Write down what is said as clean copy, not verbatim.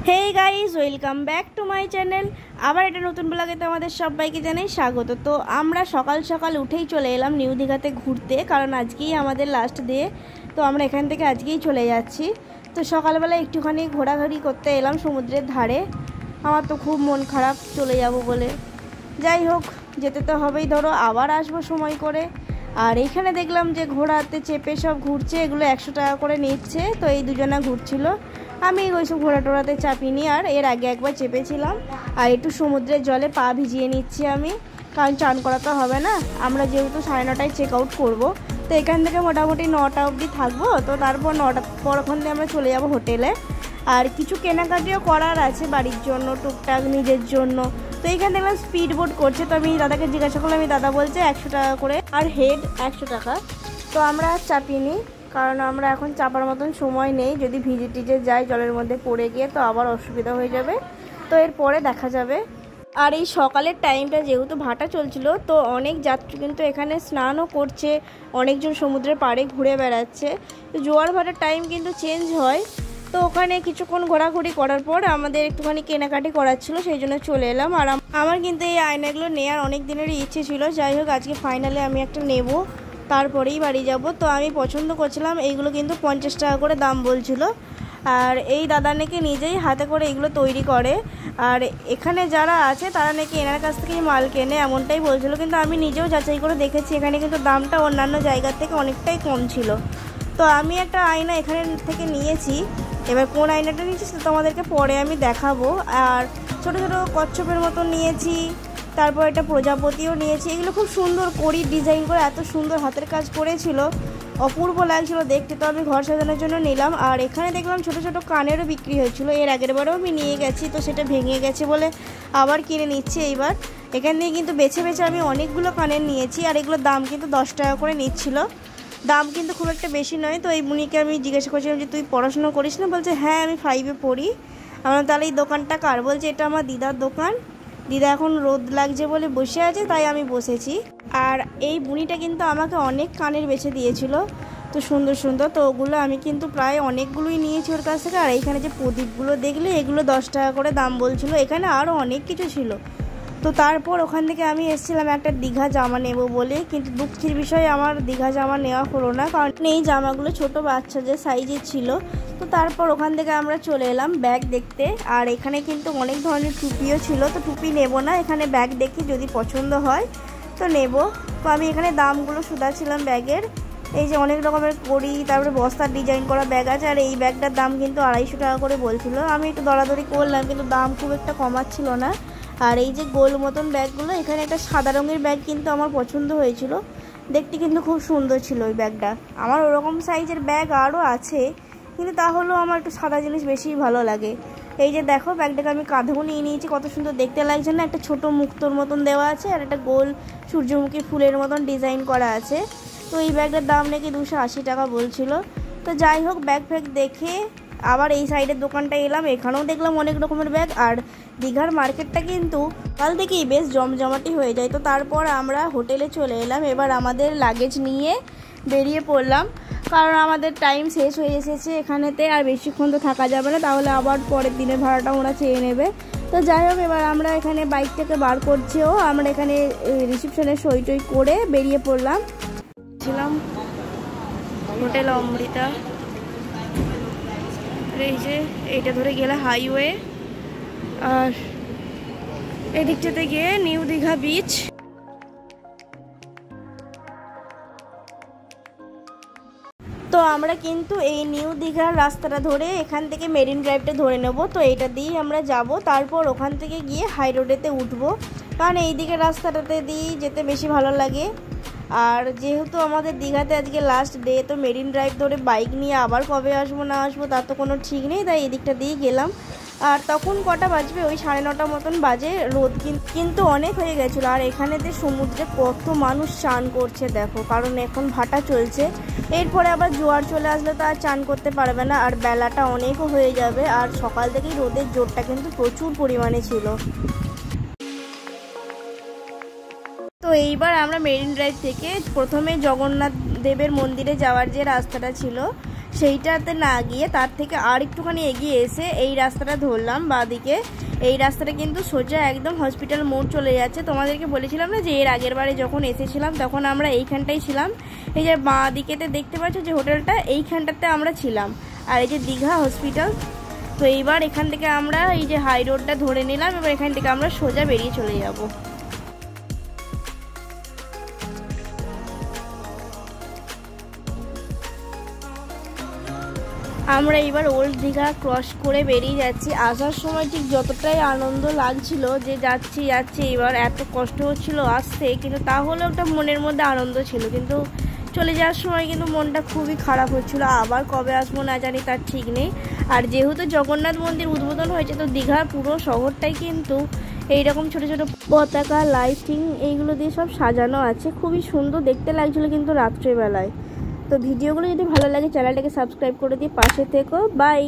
Hey guys, welcome back to my channel. আবার একটা নতুন ব্লগে তোমাদের সবাইকে জানাই স্বাগত। তো আমরা সকাল সকাল উঠেই চলে এলাম নিউ দীঘাতে ঘুরতে, কারণ আজকেই আমাদের লাস্ট ডে। তো আমরা এখান থেকে আজকেই চলে যাচ্ছি। তো সকালবেলা একটুখানি ঘোরাঘুরি করতে এলাম সমুদ্রের ধারে। আমার তো খুব মন খারাপ চলে যাব বলে। যাই হোক, যেতে তো হবেই, ধরো আবার আসবো সময় করে। আর এইখানে দেখলাম যে ঘোড়াতে চেপে সব ঘুরছে, এগুলো 100 টাকা করে নিচ্ছে। তো এই দুজনা ঘুরছিল, আমি ওইসব ঘোড়া টোড়াতে চাপিনি। আর এর আগে একবার চেপেছিলাম। আর একটু সমুদ্রের জলে পা ভিজিয়ে নিচ্ছি আমি, কারণ চান করা তো হবে না। আমরা যেহেতু 9:30টায় চেক আউট করবো, তো এখান থেকে মোটামুটি 9টা অবধি থাকবো। তো তারপর 9টার পর ওখান থেকে আমরা চলে যাবো হোটেলে। আর কিছু কেনাকাটিও করার আছে বাড়ির জন্য, টুকটাক নিজের জন্য। তো এইখানে দেখলাম স্পিড বোট করছে। তো আমি দাদাকে জিজ্ঞাসা করলাম, আমি দাদা বলছে 100 টাকা করে, আর হেড 100 টাকা। তো আমরা চাপিনি, কারণ আমরা এখন চাপার মতন সময় নেই। যদি ভিজে টিজে যাই জলের মধ্যে পড়ে গিয়ে, তো আবার অসুবিধা হয়ে যাবে। তো এরপরে দেখা যাবে। আর এই সকালের টাইমটা যেহেতু ভাটা চলছিল, তো অনেক যাত্রী কিন্তু এখানে স্নানও করছে, অনেকজন সমুদ্রের পাড়ে ঘুরে বেড়াচ্ছে। তো জোয়ার ভাটার টাইম কিন্তু চেঞ্জ হয়। তো ওখানে কিছুক্ষণ ঘোরাঘুরি করার পর আমাদের একটুখানি কেনাকাটি করার ছিল, সেই জন্য চলে এলাম। আর আমার কিন্তু এই আয়নাগুলো নেওয়ার অনেক দিনেরই ইচ্ছে ছিল। যাই হোক, আজকে ফাইনালি আমি একটা নেব, তারপরেই বাড়ি যাব। তো আমি পছন্দ করছিলাম, এইগুলো কিন্তু 50 টাকা করে দাম বলছিল। আর এই দাদা নাকি নিজেই হাতে করে এগুলো তৈরি করে। আর এখানে যারা আছে তারা নাকি এনার কাছ থেকেই মাল কেনে, এমনটাই বলছিল। কিন্তু আমি নিজেও যাচাই করে দেখেছি, এখানে কিন্তু দামটা অন্যান্য জায়গার থেকে অনেকটাই কম ছিল। তো আমি একটা আয়না এখানে থেকে নিয়েছি। এবার কোন আয়নাটা নিয়েছি সেটা তোমাদেরকে পরে আমি দেখাবো। আর ছোটো ছোটো কচ্ছপের মতো নিয়েছি, তারপর একটা প্রজাপতিও নিয়েছি। এগুলো খুব সুন্দর করি ডিজাইন করে, এত সুন্দর হাতের কাজ করেছিল, অপূর্ব লাগছিল দেখতে। তো আমি ঘর সাজানোর জন্য নিলাম। আর এখানে দেখলাম ছোট ছোট কানেরও বিক্রি হয়েছিল, এর আগের বারেও আমি নিয়ে গেছি। তো সেটা ভেঙে গেছে বলে আবার কিনে নিচ্ছি এইবার। এখান থেকে কিন্তু বেছে বেছে আমি অনেকগুলো কানের নিয়েছি। আর এগুলোর দাম কিন্তু 10 টাকা করে নিচ্ছিল, দাম কিন্তু খুব একটা বেশি নয়। তো এই বুনিকে আমি জিজ্ঞাসা করছিলাম যে তুই পড়াশোনা করিস না? বলছে হ্যাঁ, আমি 5-এ পড়ি। আমরা তাহলে এই দোকানটা কার? বলছে এটা আমার দিদার দোকান। দিদা এখন রোদ লাগছে বলে বসে আছে, তাই আমি বসেছি। আর এই বুনিটা কিন্তু আমাকে অনেক কানের বেছে দিয়েছিল, তো সুন্দর সুন্দর। তো ওগুলো আমি কিন্তু প্রায় অনেকগুলোই নিয়েছি ওর কাছ থেকে। আর এইখানে যে প্রদীপগুলো দেখলে, এগুলো 10 টাকা করে দাম বলছিল। এখানে আরও অনেক কিছু ছিল। তো তারপর ওখান থেকে আমি এসেছিলাম একটা দীঘা জামা নেব বলে, কিন্তু দুঃখের বিষয় আমার দীঘা জামা নেওয়া হলো না, কারণ এই জামাগুলো ছোট বাচ্চাদের সাইজের ছিল। তো তারপর ওখান থেকে আমরা চলে এলাম ব্যাগ দেখতে। আর এখানে কিন্তু অনেক ধরনের টুপিও ছিল। তো টুপি নেব না, এখানে ব্যাগ দেখি যদি পছন্দ হয় তো নেব। তো আমি এখানে দামগুলো শুধাচ্ছিলাম ব্যাগের। এই যে অনেক রকমের কড়ি, তারপরে বস্তার ডিজাইন করা ব্যাগ আছে। আর এই ব্যাগটার দাম কিন্তু 250 টাকা করে বলছিল। আমি একটু দরাদরি করলাম, কিন্তু দাম খুব একটা কমাচ্ছিল না। আর এই যে গোল মতন ব্যাগগুলো, এখানে একটা সাদা রঙের ব্যাগ কিন্তু আমার পছন্দ হয়েছিল, দেখতে কিন্তু খুব সুন্দর ছিল ওই ব্যাগটা। আমার ওরকম সাইজের ব্যাগ আরও আছে, কিন্তু তাহলেও আমার একটু সাদা জিনিস বেশি ভালো লাগে। এই যে দেখো, ব্যাগটাকে আমি কাঁধেও নিয়ে নিয়েছি, কত সুন্দর দেখতে লাগছে না? একটা ছোট মুক্তোর মতন দেওয়া আছে, আর একটা গোল সূর্যমুখী ফুলের মতন ডিজাইন করা আছে। তো এই ব্যাগটার দাম নাকি 280 টাকা বলছিল। তো যাই হোক, ব্যাগ ফ্যাগ দেখে আবার এই সাইডের দোকানটা এলাম, এখানেও দেখলাম অনেক রকমের ব্যাগ। আর দীঘার মার্কেটটা কিন্তু কাল থেকেই বেশ জমজমাটি হয়ে যায়। তো তারপর আমরা হোটেলে চলে এলাম। এবার আমাদের লাগেজ নিয়ে বেরিয়ে পড়লাম, কারণ আমাদের টাইম শেষ হয়ে এসেছে এখানেতে। আর বেশিক্ষণ তো থাকা যাবে না, তাহলে আবার পরের দিনের ভাড়াটা ওরা চেয়ে নেবে। তো যাই হোক, এবার আমরা এখানে বাইক থেকে বার করছেও, আমরা এখানে রিসেপশনে সই টই করে বেরিয়ে পড়লাম। ছিলাম হোটেল অমৃতা। এই যে এইটা ধরে গেলে হাইওয়ে, আর এদিকটাতে গিয়ে নিউ দীঘা বিচ। তো আমরা কিন্তু এই নিউ দীঘার রাস্তাটা ধরে এখান থেকে মেরিন ড্রাইভটা ধরে নেব। তো এইটা দিয়েই আমরা যাব, তারপর ওখান থেকে গিয়ে হাই রোডেতে উঠবো, কারণ এই দিকের রাস্তাটাতে দিয়েই যেতে বেশি ভালো লাগে। আর যেহেতু আমাদের দীঘাতে আজকে লাস্ট ডে, তো মেরিন ড্রাইভ ধরে বাইক নিয়ে আবার কবে আসবো না আসবো তার তো কোনো ঠিক নেই, তাই এদিকটা দিয়ে গেলাম। আর তখন কটা বাজবে, ওই 9:30 মতন বাজে। রোদ কিন্তু অনেক হয়ে গেছিলো। আর এখানেতে সমুদ্রে কত মানুষ চান করছে দেখো, কারণ এখন ভাটা চলছে। এরপরে আবার জোয়ার চলে আসলে তো আর চান করতে পারবে না, আর বেলাটা অনেকও হয়ে যাবে। আর সকাল থেকেই রোদের জোরটা কিন্তু প্রচুর পরিমাণে ছিল। তো এইবার আমরা মেরিন ড্রাইভ থেকে প্রথমে জগন্নাথ দেবের মন্দিরে যাওয়ার যে রাস্তাটা ছিল, সেইটাতে না গিয়ে তার থেকে আর একটুখানি এগিয়ে এসে এই রাস্তাটা ধরলাম বাঁদিকে। এই রাস্তাটা কিন্তু সোজা একদম হসপিটাল মোড় চলে যাচ্ছে। তোমাদেরকে বলেছিলাম না যে এর আগের বারে যখন এসেছিলাম তখন আমরা এইখানটাই ছিলাম। এই যে বাঁ দিকেতে দেখতে পাচ্ছ যে হোটেলটা, এইখানটাতে আমরা ছিলাম। আর এই যে দীঘা হসপিটাল। তো এইবার এখান থেকে আমরা এই যে হাই রোডটা ধরে নিলাম, এবার এখান থেকে আমরা সোজা বেরিয়ে চলে যাব। আমরা এবার ওল্ড দীঘা ক্রস করে বেরিয়ে যাচ্ছি। আসার সময় ঠিক যতটাই আনন্দ লাগছিল যে যাচ্ছি এবার এত কষ্ট হচ্ছিল আসতে, কিন্তু তাহলেও একটা মনের মধ্যে আনন্দ ছিল। কিন্তু চলে যাওয়ার সময় কিন্তু মনটা খুবই খারাপ হচ্ছিল, আবার কবে আসবো না জানি তার ঠিক নেই। আর যেহেতু জগন্নাথ মন্দির উদ্বোধন হয়েছে, তো দীঘার পুরো শহরটাই কিন্তু এইরকম ছোট ছোট পতাকা, লাইটিং এইগুলো দিয়ে সব সাজানো আছে। খুবই সুন্দর দেখতে লাগছিল কিন্তু রাত্রেবেলায়। তো ভিডিওগুলো যদি ভালো লাগে চ্যানেলটাকে সাবস্ক্রাইব করে দিয়ে পাশে থেকো। বাই।